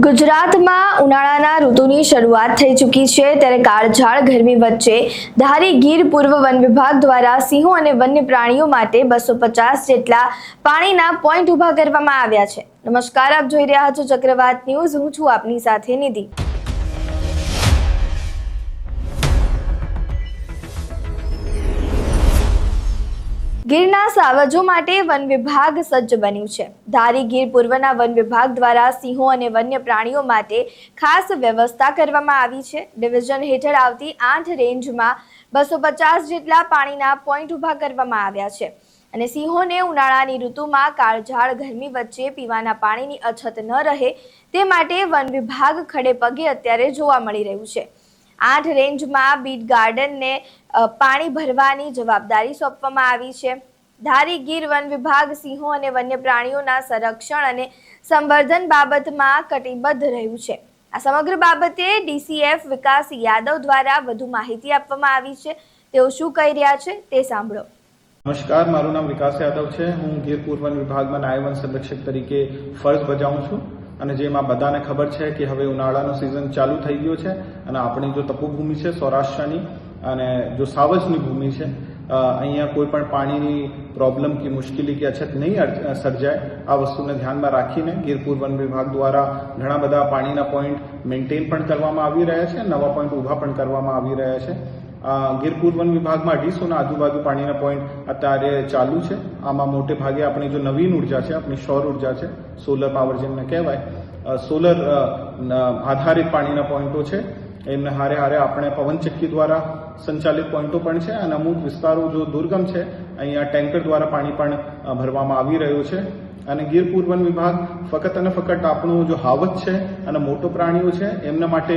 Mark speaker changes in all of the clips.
Speaker 1: ગુજરાતમાં ઉનાળાના ઋતુની શરૂઆત થઈ ચૂકી છે ત્યારે કાળઝાળ ગરમી વચ્ચે ધારી ગીર પૂર્વ વન વિભાગ દ્વારા સિંહો અને વન્ય પ્રાણીઓ માટે 250 જેટલા પાણીના પોઈન્ટ ઊભા કરવામાં આવ્યા છે। નમસ્કાર, આપ જોઈ રહ્યા છો ચક્રવાત ન્યૂઝ। હું છું આપની સાથે નિધિ। ગીરના સાવજો માટે વન વિભાગ સજ્જ બન્યું છે। ધારી ગીર પૂર્વના વન વિભાગ દ્વારા સિંહો અને વન્ય પ્રાણીઓ માટે ખાસ વ્યવસ્થા કરવામાં આવી છે। ડિવિઝન હેઠળ આવતી 8 રેન્જમાં 250 જેટલા પાણીના પોઈન્ટ ઊભા કરવામાં આવ્યા છે અને સિંહોને ઉનાળાની ઋતુમાં કાળઝાળ ગરમી વચ્ચે પીવાના પાણીની અછત ન રહે તે માટે વન વિભાગ ખડે પગે અત્યારે જોવા મળી રહ્યું છે। 8 રેન્જમાં બીટ ગાર્ડનને પાણી ભરવાની જવાબદારી સોંપવામાં આવી છે। ધારી ગીર વન વિભાગ સિંહો અને વન્ય પ્રાણીઓના સંરક્ષણ અને સંવર્ધન બાબતમાં કટિબદ્ધ રહ્યું છે। આ સમગ્ર બાબતે ડીસીએફ વિકાસ યાદવ દ્વારા વધુ માહિતી આપવામાં આવી છે। તેઓ શું કહી રહ્યા છે તે સાંભળો।
Speaker 2: નમસ્કાર, મારું નામ વિકાસ યાદવ છે। હું ગીર પૂર્વ વન વિભાગમાં નાયબ વન સંરક્ષક તરીકે ફરજ બજાવું છું અને જેમાં બધાને ખબર છે કે હવે ઉનાળાનો સિઝન ચાલુ થઈ ગયો છે અને આપણી જો તપોભૂમિ છે સૌરાષ્ટ્રની અને જો સાવજની ભૂમિ છે, અહીંયા કોઈ પણ પાણીની પ્રોબ્લેમ કે મુશ્કેલી કે અછત નહીં સર્જાય, આ વસ્તુને ધ્યાનમાં રાખીને ગીર પૂર્વ વન વિભાગ દ્વારા ઘણા બધા પાણીના પોઈન્ટ મેન્ટેન પણ કરવામાં આવી રહ્યા છે, નવા પોઈન્ટ ઊભા પણ કરવામાં આવી રહ્યા છે। ગીર પૂર્વ વન વિભાગમાં 250 આજુબાજુ પાણીના પોઈન્ટ અત્યારે ચાલુ છે। આમાં મોટે ભાગે આપણી જો નવીન ઉર્જા છે, આપણી સૌર ઉર્જા છે, સોલર પાવર જેમને કહેવાય, સોલર આધારિત પાણીના પોઈન્ટો છે। એમને હારે હારે આપણે પવનચક્કી દ્વારા સંચાલિત પોઈન્ટો પણ છે અને અમુક વિસ્તારો જો દુર્ગમ છે અહીંયા ટેન્કર દ્વારા પાણી પણ ભરવામાં આવી રહ્યું છે। અને ગીર પૂર્વ વન વિભાગ ફક્ત અને ફક્ત આપણું જો હાવજ છે અને મોટો પ્રાણીઓ છે એમના માટે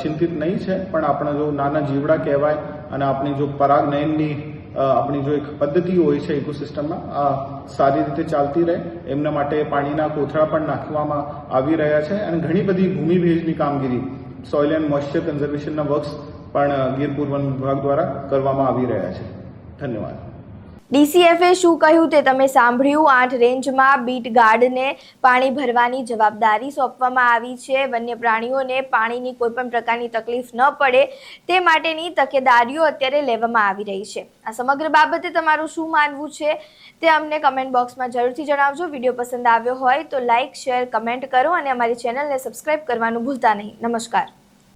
Speaker 2: ચિંતિત નહીં છે, પણ આપણે જો નાના જીવડા કહેવાય અને આપણી જો પરાગનયનની આપણી જો એક પદ્ધતિ હોય છે ઇકોસિસ્ટમમાં, આ સારી રીતે ચાલતી રહે એમના માટે પાણીના કોથળા પણ નાખવામાં આવી રહ્યા છે અને ઘણી બધી ભૂમિ ભેજની કામગીરી, સોઇલ એન્ડ મોઇશ્ચર કન્ઝર્વેશનના વર્ક્સ પણ ગીર પૂર્વ વન વિભાગ દ્વારા કરવામાં આવી રહ્યા છે। ધન્યવાદ।
Speaker 1: ડીસીએફે શું કહ્યું તે તમે સાંભળ્યું। 8 રેન્જમાં બીટ ગાર્ડને પાણી ભરવાની જવાબદારી સોંપવામાં આવી છે। વન્ય પ્રાણીઓને પાણીની કોઈ પણ પ્રકારની તકલીફ ન પડે તે માટેની તકેદારીઓ અત્યારે લેવામાં આવી રહી છે। આ સમગ્ર બાબતે તમારું શું માનવું છે તે અમને કમેન્ટ બોક્સમાં જરૂરથી જણાવજો। વિડીયો પસંદ આવ્યો હોય તો લાઇક, શેર, કમેન્ટ કરો અને અમારી ચેનલને સબસ્ક્રાઇબ કરવાનું ભૂલતા નહીં। નમસ્કાર।